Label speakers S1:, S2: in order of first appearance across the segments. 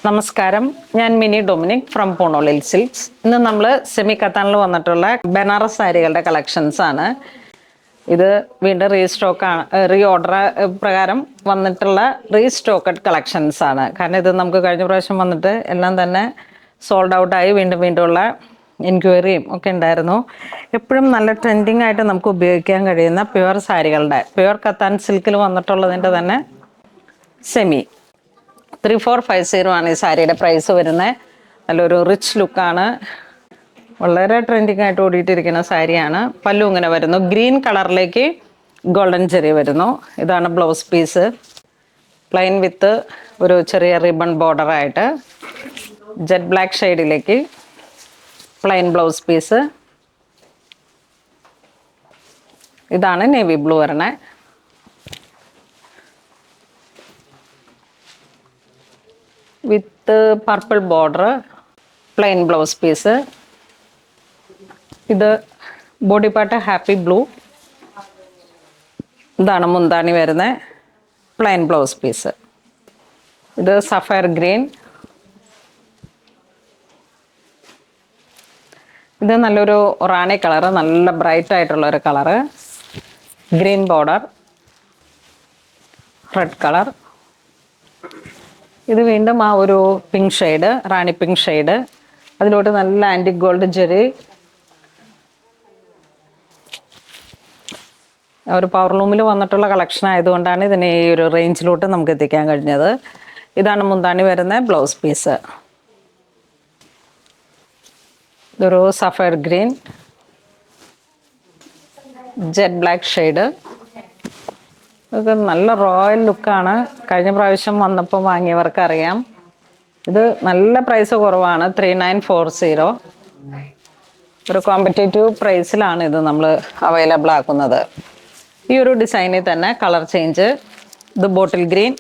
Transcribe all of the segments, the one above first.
S1: നമസ്കാരം, ഞാൻ mini Dominic from പൂണോളിൽ silks. ഇന്ന് നമ്മൾ സെമി കത്താനിൽ വന്നിട്ടുള്ള ബനാറസ് സാരികളുടെ കളക്ഷൻസ് ആണ്. ഇത് വീണ്ടും റീ ഓർഡർ പ്രകാരം വന്നിട്ടുള്ള റീസ്റ്റോക്കഡ് കളക്ഷൻസ് ആണ്. കാരണം ഇത് നമുക്ക് കഴിഞ്ഞ പ്രാവശ്യം വന്നിട്ട് എല്ലാം തന്നെ സോൾഡ് ഔട്ടായി വീണ്ടും ഉള്ള എൻക്വയറിയും ഒക്കെ ഉണ്ടായിരുന്നു. എപ്പോഴും നല്ല ട്രെൻഡിങ് ആയിട്ട് നമുക്ക് ഉപയോഗിക്കാൻ കഴിയുന്ന പ്യുവർ സാരികളുടെ പ്യുവർ കത്താൻ സിൽക്കിൽ വന്നിട്ടുള്ളതിൻ്റെ തന്നെ സെമി 3450 ആണ് ഈ സാരിയുടെ പ്രൈസ് വരുന്നത്. നല്ലൊരു റിച്ച് ലുക്കാണ്, വളരെ ട്രെൻഡിങ് ആയിട്ട് ഓടിയിട്ടിരിക്കുന്ന സാരിയാണ്. പല്ലു ഇങ്ങനെ വരുന്നു, ഗ്രീൻ കളറിലേക്ക് ഗോൾഡൻ ചെറി വരുന്നു. ഇതാണ് ബ്ലൗസ് പീസ്, പ്ലെയിൻ വിത്ത് ഒരു ചെറിയ റിബൺ ബോർഡറായിട്ട് ജെറ്റ് ബ്ലാക്ക് ഷെയ്ഡിലേക്ക് പ്ലെയിൻ ബ്ലൗസ് പീസ്. ഇതാണ് നേവി ബ്ലൂ വരണേ. With purple border, plain blouse piece. ഇത് ബോഡി പാർട്ട് ഹാപ്പി ബ്ലൂ. ഇതാണ് മുന്താണി വരുന്നത്, പ്ലെയിൻ ബ്ലൗസ് പീസ്. ഇത് സഫയർ ഗ്രീൻ. ഇത് നല്ലൊരു റാണി കളറ്, നല്ല ബ്രൈറ്റ് ആയിട്ടുള്ളൊരു colour. Green border, red colour. ഇത് വീണ്ടും ആ ഒരു പിങ്ക് ഷെയ്ഡ്, റാണി പിങ്ക് ഷെയ്ഡ്. അതിലോട്ട് നല്ല ആൻറ്റിക് ഗോൾഡ് ജെറി, ഒരു പവർ ലൂമിൽ വന്നിട്ടുള്ള കളക്ഷൻ ആയതുകൊണ്ടാണ് ഇതിനെ ഈ ഒരു റേഞ്ചിലോട്ട് നമുക്ക് എത്തിക്കാൻ കഴിഞ്ഞത്. ഇതാണ് മുന്താണി വരുന്ന ബ്ലൗസ് പീസ്. ഇതൊരു sapphire green, jet black shade. ഇത് നല്ല റോയൽ ലുക്കാണ്. കഴിഞ്ഞ പ്രാവശ്യം വന്നപ്പോൾ വാങ്ങിയവർക്ക് അറിയാം. ഇത് നല്ല പ്രൈസ് കുറവാണ്, 3940. ഒരു കോമ്പറ്റേറ്റീവ് പ്രൈസിലാണ് ഇത് നമ്മൾ അവൈലബിൾ ആക്കുന്നത്. ഈ ഒരു ഡിസൈനിൽ തന്നെ കളർ ചേഞ്ച്. ഇത് ബോട്ടിൽ ഗ്രീൻ,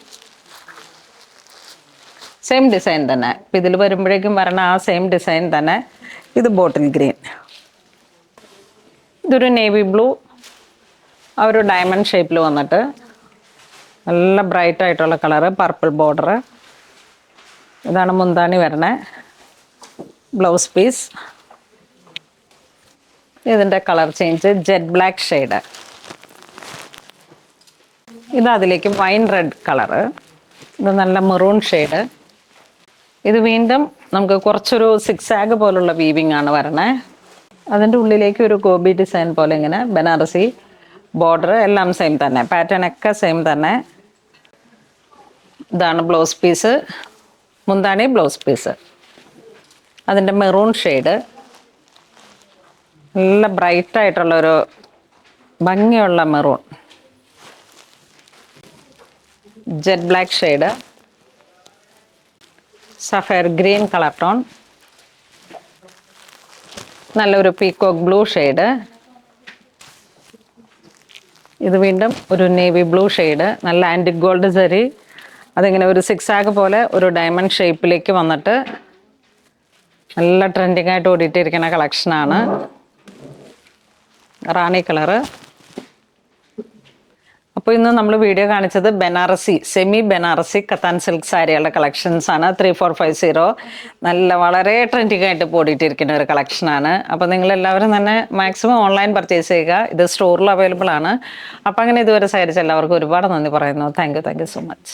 S1: സെയിം ഡിസൈൻ തന്നെ. ഇപ്പം ഇതിൽ വരുമ്പോഴേക്കും വരണ ആ സെയിം ഡിസൈൻ തന്നെ. ഇത് ബോട്ടിൽ ഗ്രീൻ. ഇതൊരു നേവി ബ്ലൂ, ആ ഒരു ഡയമണ്ട് ഷേപ്പിൽ വന്നിട്ട് നല്ല ബ്രൈറ്റ് ആയിട്ടുള്ള കളറ്, പർപ്പിൾ ബോർഡർ. ഇതാണ് മുന്താണി വരണേ, ബ്ലൗസ് പീസ്. ഇതിൻ്റെ colour change jet black shade. ഇത് അതിലേക്ക് വൈൻ റെഡ് കളറ്. ഇത് നല്ല മെറൂൺ ഷെയ്ഡ്. ഇത് വീണ്ടും നമുക്ക് കുറച്ചൊരു സിക്സാഗ് പോലുള്ള വീവിങ് ആണ് വരണേ. അതിൻ്റെ ഉള്ളിലേക്ക് ഒരു ഗോബി ഡിസൈൻ പോലെ ഇങ്ങനെ ബനാറസി ബോർഡർ. എല്ലാം സെയിം തന്നെ, പാറ്റേൺ ഒക്കെ സെയിം തന്നെ. ഇതാണ് ബ്ലൗസ് പീസ്, മുന്താണി ബ്ലൗസ് പീസ്. അതിൻ്റെ മെറൂൺ ഷെയ്ഡ്, നല്ല ബ്രൈറ്റ് ആയിട്ടുള്ളൊരു ഭംഗിയുള്ള maroon. Jet black shade, sapphire green colour tone, നല്ലൊരു പീക്കോക്ക് ബ്ലൂ ഷെയ്ഡ്. ഇത് വീണ്ടും ഒരു നേവി ബ്ലൂ ഷെയ്ഡ്, നല്ല ആൻറ്റിക് ഗോൾഡ് ജെറി. അതിങ്ങനെ ഒരു സിക്സാഗ് പോലെ ഒരു ഡയമണ്ട് ഷേപ്പിലേക്ക് വന്നിട്ട് നല്ല ട്രെൻഡിങ് ആയിട്ട് ഓടിയിട്ടിരിക്കുന്ന കളക്ഷനാണ്. റാണി കളറ്. അപ്പോൾ ഇന്ന് നമ്മൾ വീഡിയോ കാണിച്ചത് ബനാറസി, സെമി ബനാറസി കത്താൻ സിൽക്ക് സാരികളുടെ കളക്ഷൻസ് ആണ്. 3450 നല്ല വളരെ ട്രെൻഡിങ് ആയിട്ട് ഓടിയിട്ടിരിക്കുന്ന ഒരു കളക്ഷനാണ്. അപ്പോൾ നിങ്ങളെല്ലാവരും തന്നെ മാക്സിമം ഓൺലൈൻ പർച്ചേസ് ചെയ്യുക. ഇത് സ്റ്റോറിൽ അവൈലബിൾ ആണ്. അപ്പോൾ അങ്ങനെ ഇതുവരെ സഹകരിച്ച എല്ലാവർക്കും ഒരുപാട് നന്ദി പറയുന്നു. Thank you so much.